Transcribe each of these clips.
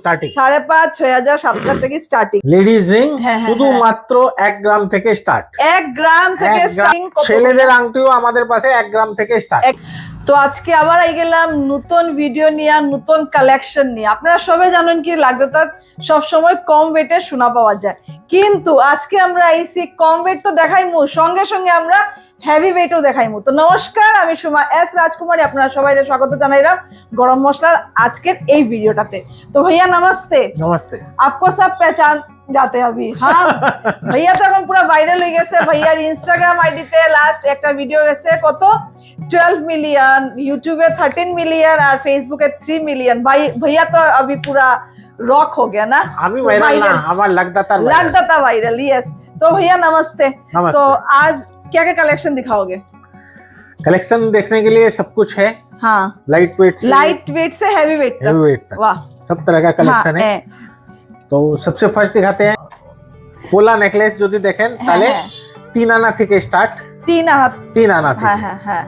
Starting 5,500 6,000 7,000 থেকে starting. Ladies ring শুধুমাত্র 1 গ্রাম থেকে স্টার্ট। 1 গ্রাম থেকে স্টার্টিং। ছেলেদের আংটিও আমাদের পাশে 1 গ্রাম থেকে স্টার্ট। তো আজকে আবার আই গেলাম নতুন ভিডিও নিয়ে, নতুন কালেকশন নিয়ে। আপনারা সবাই জানেন কি লাগদাতা সব সময় কম ওয়েটের সোনা পাওয়া যায়, কিন্তু আজকে আমরা আইছি কম ওয়েট তো দেখাইমু, সঙ্গে সঙ্গে আমরা হেভি ওয়েটও দেখাইমু। তো নমস্কার, আমি সুমা এস রাজকুমারী, আপনারা সবাই স্বাগত জানাইলাম গরম মশলার আজকের এই ভিডিওটাতে। তো ভাইয়া নমস্তে। নমস্তে। आपको सब पहचान जाते अभी, हाँ भैया तो এখন পুরো ভাইরাল হয়ে গেছে। ভাইয়ার ইনস্টাগ্রাম আইডিতে লাস্ট একটা ভিডিও গেছে কত 12 মিলিয়ন, ইউটিউবে 13 মিলিয়ন আর ফেসবুকে 3 মিলিয়ন। भाई भैया तो अभी पूरा रॉक हो गया ना। अभी वायरल ना, हमारा लगदाता वायरल। यस, तो भैया नमस्ते। तो आज क्या क्या कलेक्शन दिखाओगे? कलेक्शन देखने के लिए सब कुछ है। हाँ, लाइट वेट से हैवी वेट तक वाह, सब तरह का कलेक्शन है। तो सबसे फर्स्ट दिखाते हैं पोला नेकलेस। जो देखें ताले 3 आना থেকে স্টার্ট। 3 আনা থেকে। হ্যাঁ হ্যাঁ।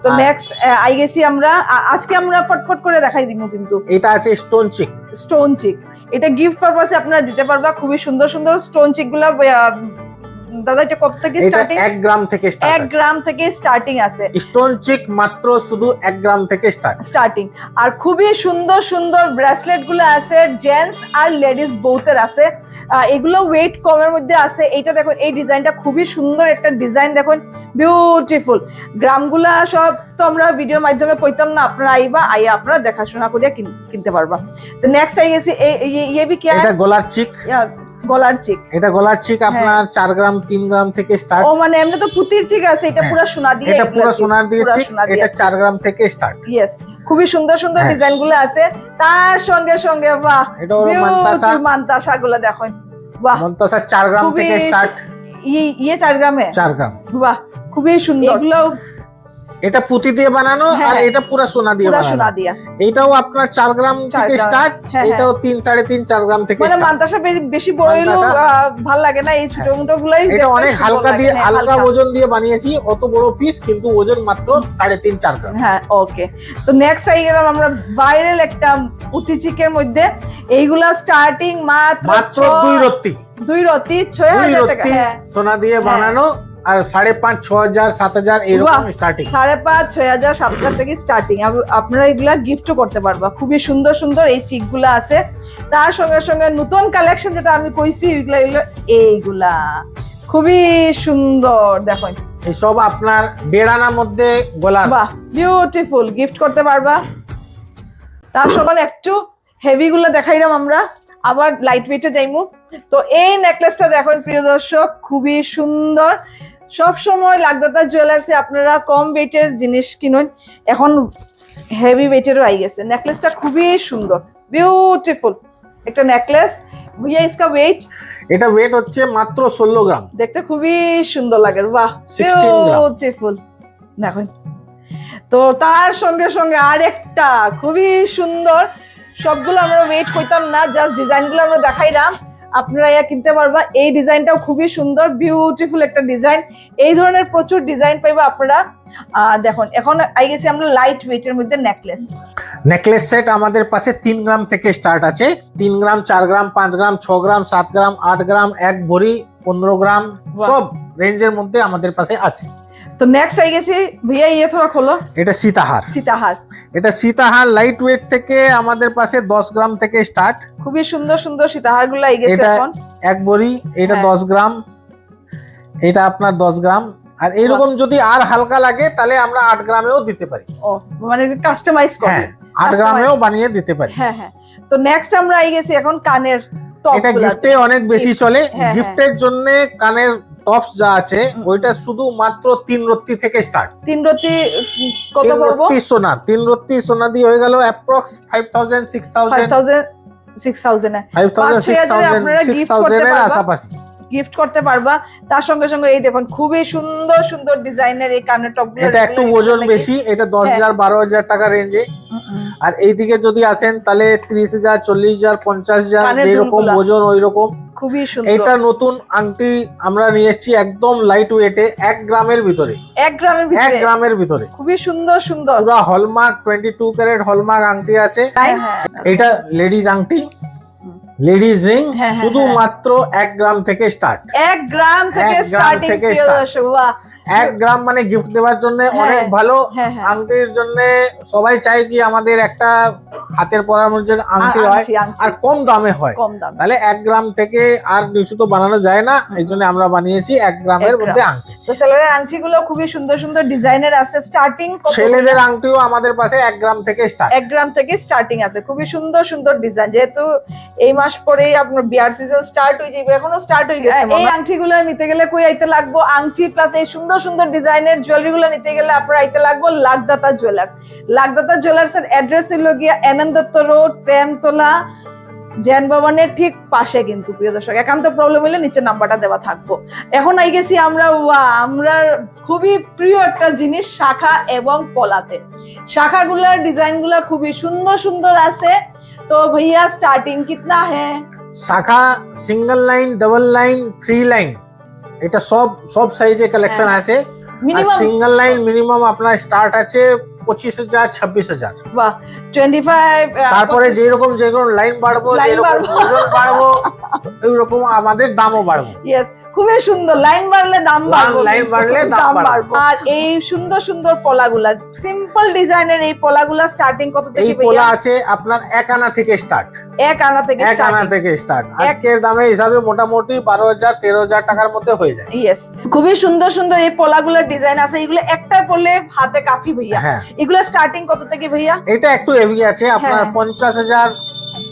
তো নেক্সট আই গেছি আমরা আজকে আমরা ফটফট করে দেখাই দিব। কিন্তু এটা আছে স্টোন চিক। এটা গিফট পারপাসে আপনারা দিতে পারবা। খুবই সুন্দর সুন্দর স্টোন চিক গুলা। দাদা এটা কত থেকে স্টার্টিং? 1 গ্রাম থেকে স্টার্ট। 1 গ্রাম থেকে স্টার্টিং আছে স্টোন চিক, মাত্র শুধু 1 গ্রাম থেকে স্টার্টিং। আর খুবই সুন্দর সুন্দর ব্রেসলেট গুলো আছে, জেন্টস আর লেডিস বোথের আছে। এগুলো ওয়েট কমের মধ্যে আছে। এইটা দেখুন, এই ডিজাইনটা খুবই সুন্দর একটা ডিজাইন, দেখুন বিউটিফুল। গ্রামগুলা সব তো আমরা ভিডিওর মাধ্যমে কইতাম না, আপনারা আইবা, আইয়া আপনারা দেখাশোনা করিয়া কিনতে পারবা। তো নেক্সট আই গেছি ये भी क्या है? এটা গলার চিক। এটা গলার চিক আপনার 4 গ্রাম 3 গ্রাম থেকে স্টার্ট। ও মানে এমনি তো পুতির চিক আছে, এটা পুরো সোনা দিয়ে। এটা পুরো সোনার দিয়ে চিক, এটা 4 গ্রাম থেকে স্টার্ট। यस, খুবই সুন্দর সুন্দর ডিজাইন গুলো আছে। তার সঙ্গে সঙ্গে বাহ, এটা হলো মান্তাসা গুলো দেখুন। বাহ, মান্তাসা 4 গ্রাম থেকে স্টার্ট। ये 4 গ্রামে 4 গ্রাম। বাহ, খুবই সুন্দর। এগুলো এটা পুঁতি দিয়ে বানানো, আর এটা পুরো সোনা দিয়ে বানানো। সোনা দিয়ে। এটাও আপনার 4 গ্রাম থেকে স্টার্ট। এটাও 3 3.5 4 গ্রাম থেকে স্টার্ট। মানে মান্তাসা বেশি বড় হলো ভালো লাগে না, এই ছোট মোটো গুলাই। এটা অনেক হালকা দিয়ে, হালকা ওজন দিয়ে বানিয়েছি। অত বড় পিস কিন্তু ওজন মাত্র 3.5 4 গ্রাম। হ্যাঁ, ওকে। তো নেক্সট আই গেলাম আমরা ভাইরাল একটা পুঁতি চিকের মধ্যে। এইগুলা স্টার্টিং মাত্র 2 রত্তি 6,000 টাকা। সোনা দিয়ে বানানো, আর 5,500 6,000 7,000 এরকম স্টার্টিং। 5,500 6,000 7,000 থেকে স্টার্টিং। আপনারা এগুলা গিফটও করতে পারবা। খুবই সুন্দর সুন্দর এই চিকগুলো আছে। তার সঙ্গে সঙ্গে নতুন কালেকশন যেটা আমি কইছি এইগুলা খুবই সুন্দর। দেখুন, এই সব আপনার 1.5 আনার মধ্যে গলার। বাহ, বিউটিফুল, গিফট করতে পারবা। তার সঙ্গে একটু হেভি গুলো দেখাইলাম আমরা, আবার লাইট ওয়েটে যাইমু। তো এই নেকলেসটা দেখুন প্রিয় দর্শক, খুবই সুন্দর। সব সময় লাগদাতা জুয়েলার্সে আপনারা কম ওয়েটের জিনিস কিনুন, এখন হেভি ওয়েটেরও আই গেছে। নেকলেসটা খুবই সুন্দর, বিউটিফুল একটা নেকলেস। ভুইয়া ইসকা ওয়েট? এটা ওয়েট হচ্ছে মাত্র 16 গ্রাম। দেখতে খুবই সুন্দর লাগে। বাহ, 16 গ্রাম। বিউটিফুল দেখুন। তো তার সঙ্গে সঙ্গে আরেকটা খুবই সুন্দর। সবগুলো আমরা ওয়েট করতাম না, জাস্ট ডিজাইনগুলো আমরা দেখাইলাম, আপনারা ইয়া কিনতে পারবা। এই ডিজাইনটাও খুবই সুন্দর, বিউটিফুল একটা ডিজাইন। এই ধরনের প্রচুর ডিজাইন পাইবা আপনারা। দেখুন, এখন আই গেছি আমরা লাইট ওয়েটের মধ্যে নেকলেস সেট আমাদের পাশে 3 গ্রাম থেকে স্টার্ট আছে। 3 গ্রাম 4 গ্রাম 5 গ্রাম 6 গ্রাম 7 গ্রাম 8 গ্রাম 1 ভরি 15 গ্রাম সব রেঞ্জের মধ্যে আমাদের পাশে আছে। তো নেক্সট আই গেছি भैया, ये थोड़ा खोलो। এটা সীতাহার। এটা সীতাহার লাইট ওয়েট থেকে আমাদের পাশে 10 গ্রাম থেকে স্টার্ট। খুবই সুন্দর সুন্দর সীতাহার গুলো আই গেছে এখন। 1 ভরি, এটা 10 গ্রাম, এটা আপনার 10 গ্রাম। আর এরকম যদি আর হালকা লাগে তাহলে আমরা 8 গ্রামেও দিতে পারি। ও মানে কাস্টমাইজ করে। হ্যাঁ, 8 গ্রামেও বানিয়ে দিতে পারি। হ্যাঁ হ্যাঁ। তো নেক্সট আমরা আই গেছি এখন কানের টপ। এটা গিফটে অনেক বেশি চলে। গিফটের জন্য কানের টপস যা আছে ওইটা শুধু মাত্র 3 রত্তি থেকে স্টার্ট। 3 রত্তি কত পড়বো? 3 রত্তি সোনা দিয়ে হয়ে গেল অ্যাপ্রক্স 5,000 6,000 এর আশেপাশে গিফট করতে পারবা। তার সঙ্গে সঙ্গে এই দেখুন খুবই সুন্দর সুন্দর ডিজাইনের এই কানের টপ গুলো। এটা একটু ওজন বেশি, এটা 10,000 12,000 টাকা রেঞ্জে। আর এইদিকে যদি আসেন তাহলে 30,000, 40,000, 50,000 কানের যেরকম দুলগুলা। ওজন ওই রকম। খুবই সুন্দর। এইটা নতুন আংটি আমরা নিয়ে এসেছি একদম লাইট ওয়েটে, 1 গ্রামের ভিতরে, 1 গ্রামের 1 ভিতরে গ্রামের ভিতরে খুবই সুন্দর সুন্দর। পুরো হলমার্ক 22 ক্যারেট হলমার্ক আংটি আছে। হ্যাঁ, হ্যাঁ। এটা লেডিজ আংটি, লেডিজ রিং, হ্যাঁ, হ্যাঁ, শুধুমাত্র 1 গ্রাম থেকে স্টার্ট। 1 গ্রাম থেকে 1 গ্রাম স্টার্টিং থেকে প্রিয় start। দর্শক। বাহ 1 গ্রাম মানে গিফট দেওয়ার জন্য হ্যাঁ, অনেক ভালো। হ্যাঁ, হ্যাঁ। আংটির জন্য সবাই চায় কি আমাদের একটা হাতের পরার মধ্যে আংটি হয় আংটি। আর কম দামে হয়, কম দাম। তাহলে 1 গ্রাম থেকে আর কিছু তো বানানো যায় না, এই জন্য আমরা বানিয়েছি 1 গ্রামের 1 গ্রাম। মধ্যে আংটি। তো ছেলেদের আংটিগুলো খুবই সুন্দর সুন্দর ডিজাইনের আছে। স্টার্টিং ছেলেদের আংটিও আমাদের পাশে 1 গ্রাম থেকে স্টার্ট। 1 গ্রাম থেকে স্টার্টিং আছে। খুবই সুন্দর সুন্দর ডিজাইন, যেহেতু এই মাস পরেই আপনার বিয়ার সিজন স্টার্ট হয়ে যাবে, এখনো স্টার্ট হয়ে গেছে। এই আংটিগুলো নিতে গেলে কই আইতে লাগবো? আংটি প্লাস এই সুন্দর সুন্দর ডিজাইনের জুয়েলারি গুলো নিতে গেলে আপনার আইতে লাগবো লাখদাতা জুয়েলার্স। লাখদাতা জুয়েলার্স এর অ্যাড্রেস হলো গিয়া আনন্দ দত্ত রোড, প্রেমতলা, জৈন ভবনের ঠিক পাশে। কিন্তু প্রিয় দর্শক, একান্ত প্রবলেম হলে নিচে নাম্বারটা দেওয়া থাকবো। এখন আই গেছি আমরা আমরা খুবই প্রিয় একটা জিনিস, শাখা এবং পলাতে। শাখাগুলার ডিজাইনগুলা খুবই সুন্দর সুন্দর আছে। তো भैया स्टार्टिंग कितना है? শাখা single line, double line, 3 line, এটা সব সাইজে কালেকশন হ্যাঁ। আছে। আর মিনিমাম সিঙ্গেল লাইন মিনিমাম আপনার স্টার্ট আছে 25,000, 26,000। বাহ 25 তারপরে যেরকম লাইন বাড়বো, লাইন যেরকম বাড়বো। ওজন বাড়বো, এইরকম আমাদের দামও বাড়বো। ইয়েস, খুবই সুন্দর। লাইন বাড়লে দাম বাড়বে, লাইন বাড়লে দাম বাড়বে। আর এই সুন্দর সুন্দর পলাগুলা, সিম্পল ডিজাইনের এই পলাগুলা স্টার্টিং কত এই থেকে পোলা ভাইয়া? আছে আপনার 1 আনা থেকে স্টার্ট। 1 আনা থেকে 1 আনা থেকে স্টার্ট। আজকের দামে হিসাবে মোটামুটি 12,000, 13,000 টাকার মধ্যে হয়ে যায়। ইয়েস, খুবই সুন্দর সুন্দর এই পলাগুলোর ডিজাইন আছে। এগুলো একটা পরলে হাতে কাফি ভাইয়া। হ্যাঁ। এগুলো স্টার্টিং কত থেকে ভাইয়া? এটা একটু হেভি আছে আপনার হ্যাঁ।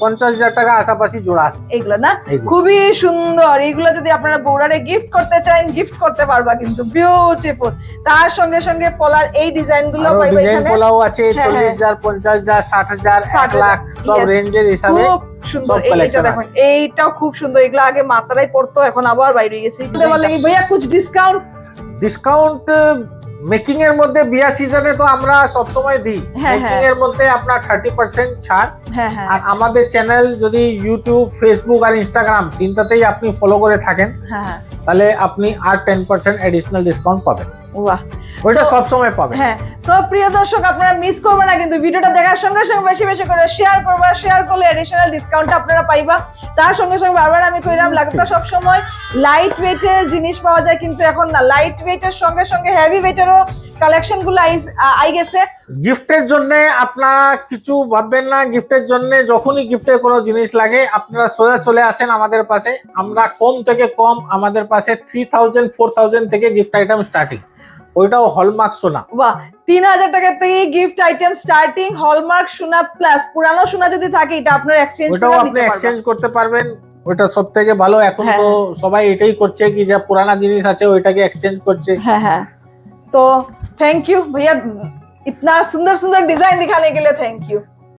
50,000 টাকা আশাপাশি জোড়া আছে। এগুলো না এইগুলো। খুবই সুন্দর। এগুলো যদি আপনারা বউরারে গিফট করতে চান, গিফট করতে পারবা কিন্তু বিউটিফুল। তার সঙ্গে সঙ্গে পলার এই ডিজাইন গুলো আরো পাইবা ডিজাইন এখানে। পোলাও আছে হ্যাঁ, 40,000, 50,000, 60,000, 1 60,000, লাখ সব yes। রেঞ্জের হিসাবে খুব সুন্দর। সব এইটা collection দেখুন, আছে। এইটাও খুব সুন্দর। এগুলো আগে মাত্রায় পড়তো, এখন আবার বাইরে হয়ে গেছে। বলে কি ভাইয়া কুছ ডিসকাউন্ট? ডিসকাউন্ট মেকিং এর মধ্যে বিয়া সিজনে তো আমরা সব সময় দিই। হ্যাঁ, মেকিং এর মধ্যে আপনার 30% ছাড়। হ্যাঁ হ্যাঁ আর আমাদের চ্যানেল যদি ইউটিউব, ফেসবুক আর ইনস্টাগ্রাম তিনটাতেই আপনি ফলো করে থাকেন, হ্যাঁ হ্যাঁ। তাহলে আপনি আর 10% এডিশনাল ডিসকাউন্ট পাবেন। বাহ ওইটা সব সময় পাবেন। হ্যাঁ। তো প্রিয় দর্শক, আপনারা মিস করবেন না কিন্তু, ভিডিওটা দেখার সঙ্গে সঙ্গে বেশি বেশি করে শেয়ার করবা। শেয়ার করলে এডিশনাল ডিসকাউন্ট আপনারা পাইবা। তার সঙ্গে সঙ্গে বারবার আমি কইলাম, লাগতা সব সময় লাইট ওয়েটের জিনিস পাওয়া যায়, কিন্তু এখন না, লাইট ওয়েটের সঙ্গে সঙ্গে হেভি ওয়েটেরও কালেকশন গুলো আই গেছে। গিফটের জন্য আপনারা কিছু ভাববেন না। গিফটের জন্য যখনই গিফটের কোনো জিনিস লাগে আপনারা সোজা চলে আসেন আমাদের পাশে। আমরা কম থেকে কম, আমাদের পাশে 3,000, 4,000 থেকে গিফট আইটেম স্টার্টিং, ওইটাও হলমার্ক সোনা। বাহ 3,000 টাকা থেকে গিফট আইটেম স্টার্টিং, হলমার্ক সোনা প্লাস পুরানো সোনা যদি থাকে এটা আপনার এক্সচেঞ্জ ওইটাও আপনি এক্সচেঞ্জ করতে পারবেন। ওইটা সব থেকে ভালো। এখন হ্যাঁ। তো সবাই এটাই করছে কি, যা পুরানা জিনিস আছে ওইটাকে এক্সচেঞ্জ করছে। हाँ हाँ। तो थैंक यू भैया, इतना सुंदर सुंदर डिजाइन दिखाने के लिए थैंक यू।